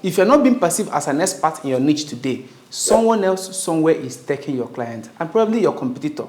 If you're not being perceived as an expert in your niche today, someone else somewhere is taking your client, and probably your competitor.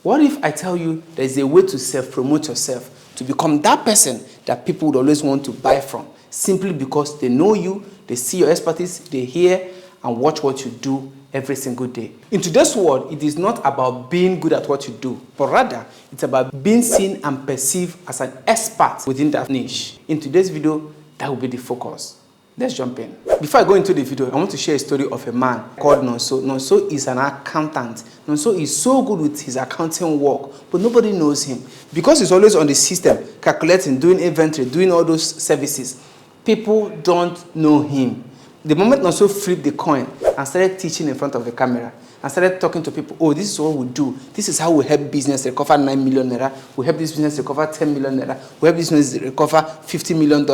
What if I tell you there's a way to self-promote yourself, to become that person that people would always want to buy from, simply because they know you, they see your expertise, they hear and watch what you do every single day. In today's world, it is not about being good at what you do, but rather it's about being seen and perceived as an expert within that niche. In today's video, that will be the focus. Let's jump in. Before I go into the video, I want to share a story of a man called Nonso. Nonso is an accountant. Nonso is so good with his accounting work, but nobody knows him. Because he's always on the system, calculating, doing inventory, doing all those services, people don't know him. The moment Nonso flipped the coin and started teaching in front of the camera, and started talking to people, oh, this is what we do. This is how we help business recover 9 million naira. We help this business recover 10 million naira. We help this business recover $50 million.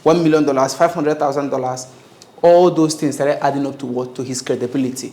$1 million, $500,000, all those things started adding up to what? To his credibility.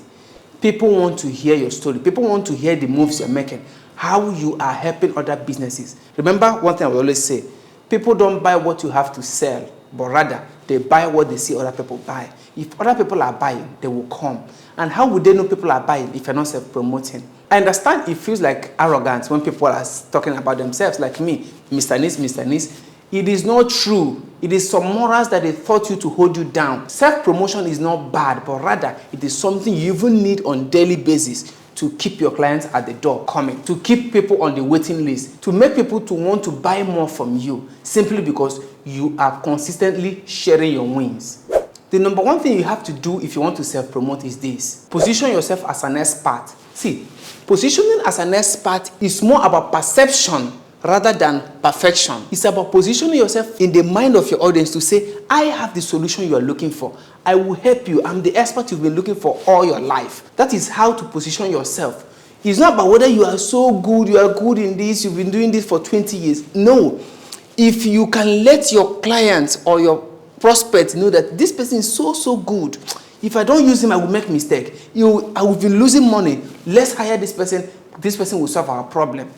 People want to hear your story. People want to hear the moves you're making, how you are helping other businesses. Remember one thing I will always say, people don't buy what you have to sell, but rather they buy what they see other people buy. If other people are buying, they will come. And how would they know people are buying if you're not self-promoting? I understand it feels like arrogance when people are talking about themselves, like me, Mr. Nis, Mr. Nis. It is not true. It is some morals that they taught you to hold you down. Self-promotion is not bad, but rather it is something you even need on daily basis to keep your clients at the door coming, to keep people on the waiting list, to make people to want to buy more from you, simply because you are consistently sharing your wins. The number one thing you have to do if you want to self-promote is this. Position yourself as an expert. See, positioning as an expert is more about perception rather than perfection. It's about positioning yourself in the mind of your audience to say, I have the solution you are looking for. I will help you. I'm the expert you've been looking for all your life. That is how to position yourself. It's not about whether you are so good, you are good in this, you've been doing this for 20 years. No. If you can let your clients or your prospects know that this person is so good, if I don't use him, I will make mistake. I will be losing money. Let's hire this person. This person will solve our problem.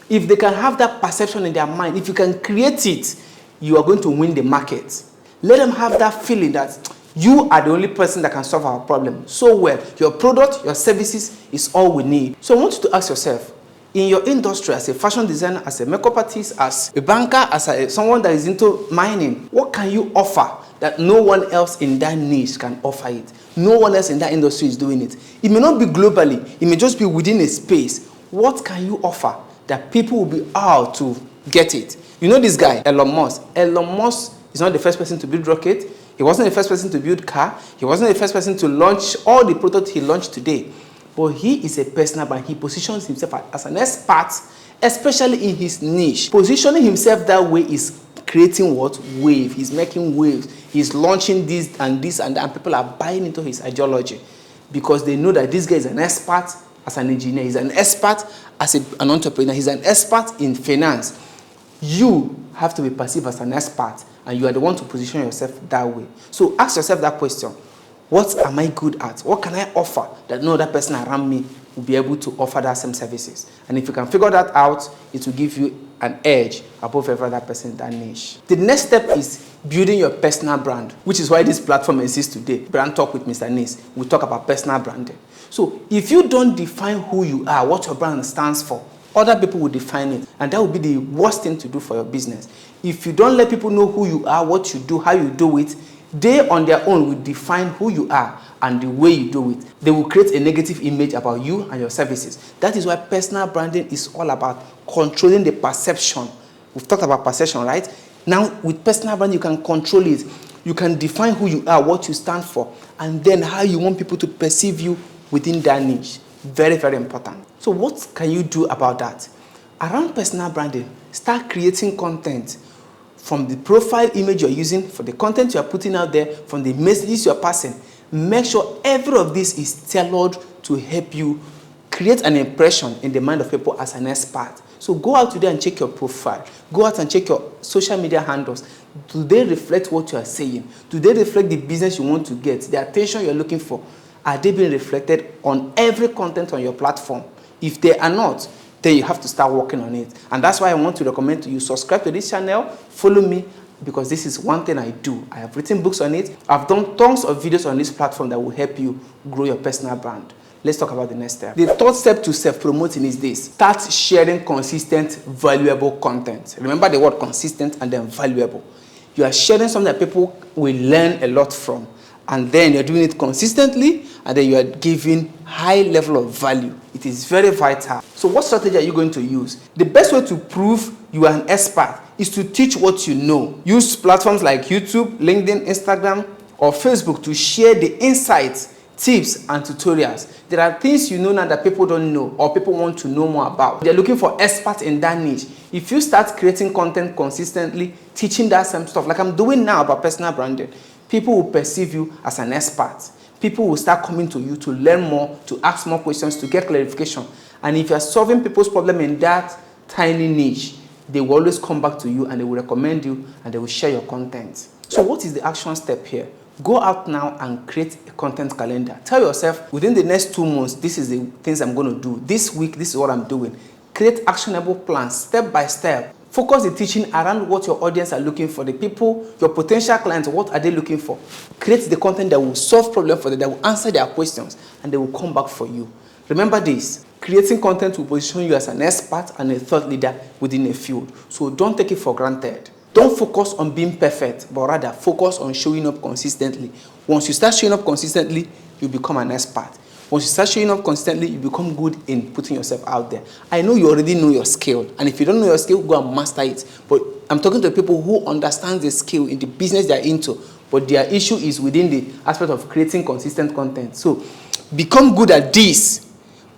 If they can have that perception in their mind, if you can create it, you are going to win the market. Let them have that feeling that you are the only person that can solve our problem so well. Your product, your services is all we need. So I want you to ask yourself, in your industry, as a fashion designer, as a makeup artist, as a banker, as someone that is into mining, what can you offer that no one else in that niche can offer it? No one else in that industry is doing it. It may not be globally. It may just be within a space. What can you offer that people will be out to get it? You know this guy, Elon Musk. Elon Musk is not the first person to build rocket. He wasn't the first person to build car. He wasn't the first person to launch all the products he launched today. But he is a personal brand. He positions himself as an expert, especially in his niche. Positioning himself that way is creating what? Wave. He's making waves. He's launching this and that, and people are buying into his ideology because they know that this guy is an expert as an engineer. He's an expert as an entrepreneur. He's an expert in finance. You have to be perceived as an expert, and you are the one to position yourself that way. So ask yourself that question. What am I good at? What can I offer that no other person around me will be able to offer that same services? And if you can figure that out, it will give you an edge above every other person in that niche. The next step is building your personal brand, which is why this platform exists today. Brand Talk with Mr. Nis. We talk about personal branding. So if you don't define who you are, what your brand stands for, other people will define it. And that will be the worst thing to do for your business. If you don't let people know who you are, what you do, how you do it, they on their own will define who you are and the way you do it. They will create a negative image about you and your services. That is why personal branding is all about controlling the perception. We've talked about perception, right? Now, with personal branding, you can control it. You can define who you are, what you stand for, and then how you want people to perceive you within that niche. Very, very important. So what can you do about that? Around personal branding, start creating content from the profile image you're using, for the content you're putting out there, from the messages you're passing. Make sure every of this is tailored to help you create an impression in the mind of people as an expert. So go out today and check your profile. Go out and check your social media handles. Do they reflect what you are saying? Do they reflect the business you want to get, the attention you're looking for? Are they being reflected on every content on your platform? If they are not, then you have to start working on it. And that's why I want to recommend to you, subscribe to this channel, follow me, because this is one thing I do. I have written books on it. I've done tons of videos on this platform that will help you grow your personal brand. Let's talk about the next step. The third step to self-promoting is this. Start sharing consistent, valuable content. Remember the word consistent and then valuable. You are sharing something that people will learn a lot from. And then you're doing it consistently, and then you are giving high level of value. It is very vital. So what strategy are you going to use? The best way to prove you are an expert is to teach what you know. Use platforms like YouTube, LinkedIn, Instagram, or Facebook to share the insights, tips, and tutorials. There are things you know now that people don't know or people want to know more about. They're looking for experts in that niche. If you start creating content consistently, teaching that same stuff, like I'm doing now about personal branding, people will perceive you as an expert. People will start coming to you to learn more, to ask more questions, to get clarification. And if you're solving people's problem in that tiny niche, they will always come back to you and they will recommend you and they will share your content. So what is the action step here? Go out now and create a content calendar. Tell yourself, within the next 2 months, this is the things I'm going to do. This week, this is what I'm doing. Create actionable plans, step by step. Focus the teaching around what your audience are looking for. The people, your potential clients, what are they looking for? Create the content that will solve problems for them, that will answer their questions, and they will come back for you. Remember this, creating content will position you as an expert and a thought leader within a field. So don't take it for granted. Don't focus on being perfect, but rather focus on showing up consistently. Once you start showing up consistently, you become an expert. Once you start showing up consistently, you become good in putting yourself out there. I know you already know your skill, and if you don't know your skill, go and master it. But I'm talking to people who understand the skill in the business they're into, but their issue is within the aspect of creating consistent content. So become good at this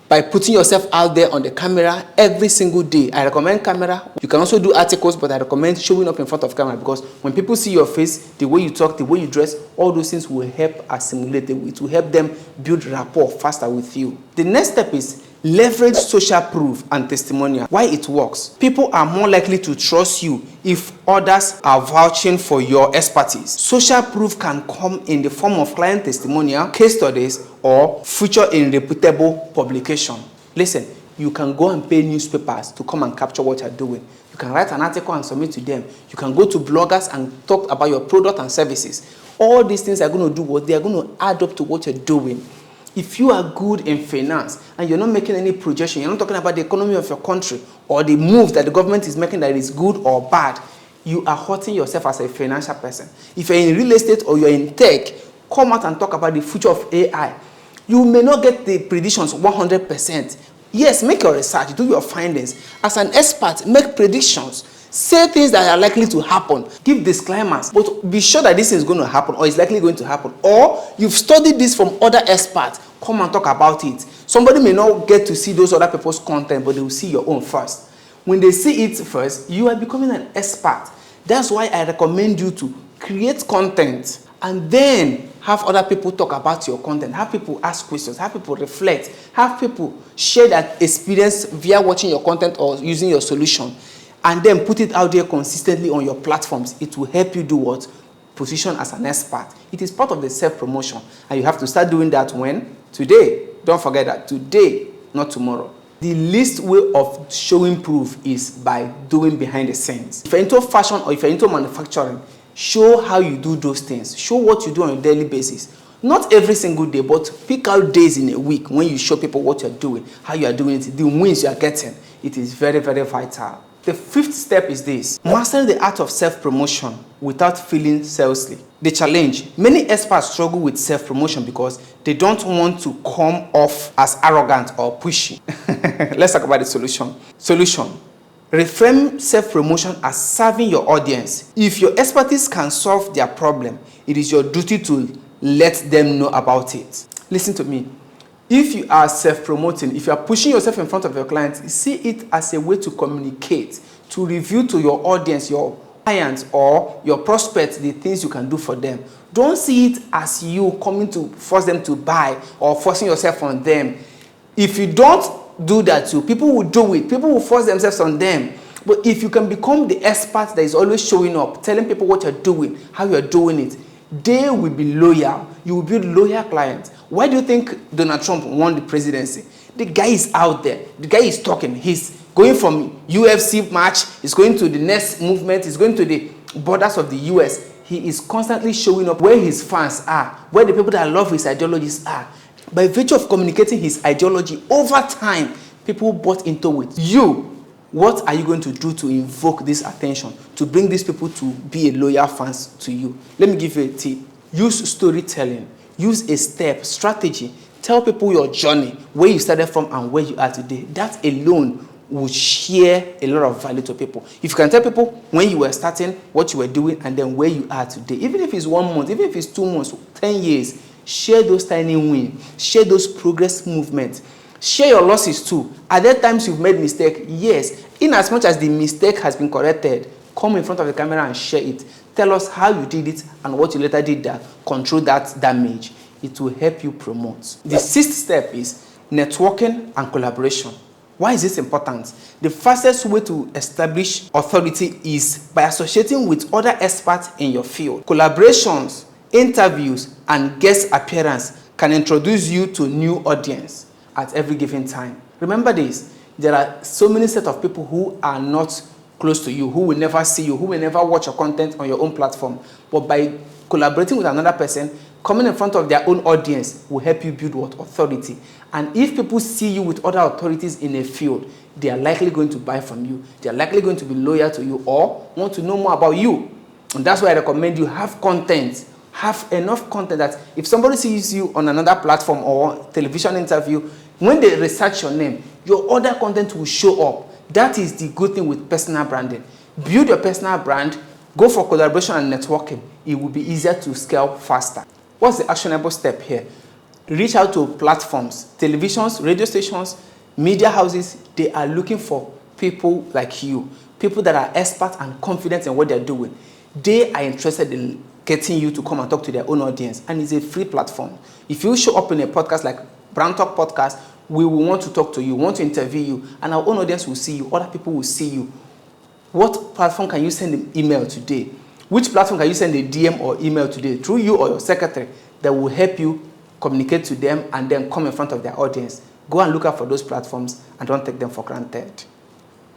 by putting yourself out there on the camera every single day. I recommend camera. You can also do articles, but I recommend showing up in front of camera, because when people see your face, the way you talk, the way you dress, all those things will help assimilate. It will help them build rapport faster with you. The next step is leverage social proof and testimonial. Why it works? People are more likely to trust you if others are vouching for your expertise. Social proof can come in the form of client testimonial, case studies, or feature in reputable publication. Listen, you can go and pay newspapers to come and capture what you're doing. You can write an article and submit to them. You can go to bloggers and talk about your product and services. All these things are going to do what? They are going to add up to what you're doing. If you are good in finance and you're not making any projection, you're not talking about the economy of your country or the moves that the government is making that is good or bad, you are hurting yourself as a financial person. If you're in real estate or you're in tech, come out and talk about the future of AI. You may not get the predictions 100%. Yes, make your research, do your findings. As an expert, make predictions. Say things that are likely to happen. Give disclaimers, but be sure that this is going to happen or is likely going to happen. Or you've studied this from other experts. Come and talk about it. Somebody may not get to see those other people's content, but they will see your own first. When they see it first, you are becoming an expert. That's why I recommend you to create content and then have other people talk about your content. Have people ask questions. Have people reflect. Have people share that experience via watching your content or using your solution. And then put it out there consistently on your platforms. It will help you do what? Position as an expert. It is part of the self-promotion. And you have to start doing that when? Today. Don't forget that. Today, not tomorrow. The least way of showing proof is by doing behind the scenes. If you're into fashion or if you're into manufacturing, show how you do those things. Show what you do on a daily basis. Not every single day, but pick out days in a week when you show people what you're doing, how you are doing it, the wins you are getting. It is very, very vital. The fifth step is this: mastering the art of self-promotion without feeling salesy. The challenge: many experts struggle with self-promotion because they don't want to come off as arrogant or pushy. Let's talk about the solution. Reframe self-promotion as serving your audience. If your expertise can solve their problem, it is your duty to let them know about it. Listen to me. If you are self-promoting, if you are pushing yourself in front of your clients, see it as a way to communicate, to reveal to your audience, your clients or your prospects, the things you can do for them. Don't see it as you coming to force them to buy or forcing yourself on them. If you don't do that too, people will do it. People will force themselves on them. But if you can become the expert that is always showing up, telling people what you're doing, how you're doing it, they will be loyal. You will build loyal clients. Why do you think Donald Trump won the presidency? The guy is out there. The guy is talking. He's going from UFC match. He's going to the next movement. He's going to the borders of the US. He is constantly showing up where his fans are, where the people that love his ideologies are. By virtue of communicating his ideology over time, people bought into it. You, what are you going to do to invoke this attention, to bring these people to be a loyal fans to you? Let me give you a tip. Use storytelling. Use a step, strategy. Tell people your journey, where you started from and where you are today. That alone will share a lot of value to people. If you can tell people when you were starting, what you were doing, and then where you are today, even if it's 1 month, even if it's 2 months, 10 years, share those tiny wins, share those progress movements, share your losses too. Are there times you've made mistake? Yes. In as much as the mistake has been corrected, come in front of the camera and share it. Tell us how you did it and what you later did that control that damage. It will help you promote. The 6th step is networking and collaboration. Why is this important? The fastest way to establish authority is by associating with other experts in your field. Collaborations, interviews, and guest appearance can introduce you to new audience at every given time. Remember this, there are so many set of people who are not close to you, who will never see you, who will never watch your content on your own platform. But by collaborating with another person, coming in front of their own audience will help you build what? Authority. And if people see you with other authorities in a field, they are likely going to buy from you. They are likely going to be loyal to you or want to know more about you. And that's why I recommend you have content. Have enough content that if somebody sees you on another platform or television interview, when they research your name, your other content will show up. That is the good thing with personal branding. Build your personal brand, go for collaboration and networking. It will be easier to scale faster. What's the actionable step here? Reach out to platforms, televisions, radio stations, media houses. They are looking for people like you, people that are experts and confident in what they're doing. They are interested in getting you to come and talk to their own audience, and it's a free platform. If you show up in a podcast like Brand Talk Podcast, we will want to talk to you, want to interview you, and our own audience will see you, other people will see you. What platform can you send an email today? Which platform can you send a DM or email today through you or your secretary that will help you communicate to them and then come in front of their audience? Go and look out for those platforms and don't take them for granted.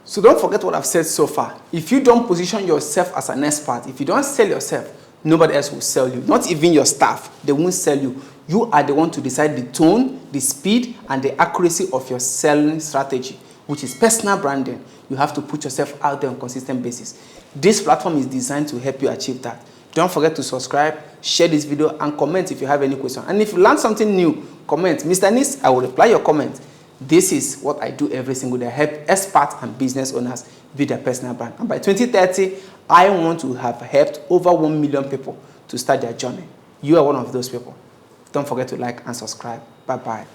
So don't forget what I've said so far. If you don't position yourself as an expert, if you don't sell yourself, nobody else will sell you. Not even your staff. They won't sell you. You are the one to decide the tone, the speed, and the accuracy of your selling strategy, which is personal branding. You have to put yourself out there on a consistent basis. This platform is designed to help you achieve that. Don't forget to subscribe, share this video, and comment if you have any question. And if you learn something new, comment. Mr. Nis, I will reply your comment. This is what I do every single day. I help experts and business owners build their personal brand. And by 2030, I want to have helped over 1 million people to start their journey. You are one of those people. Don't forget to like and subscribe. Bye-bye.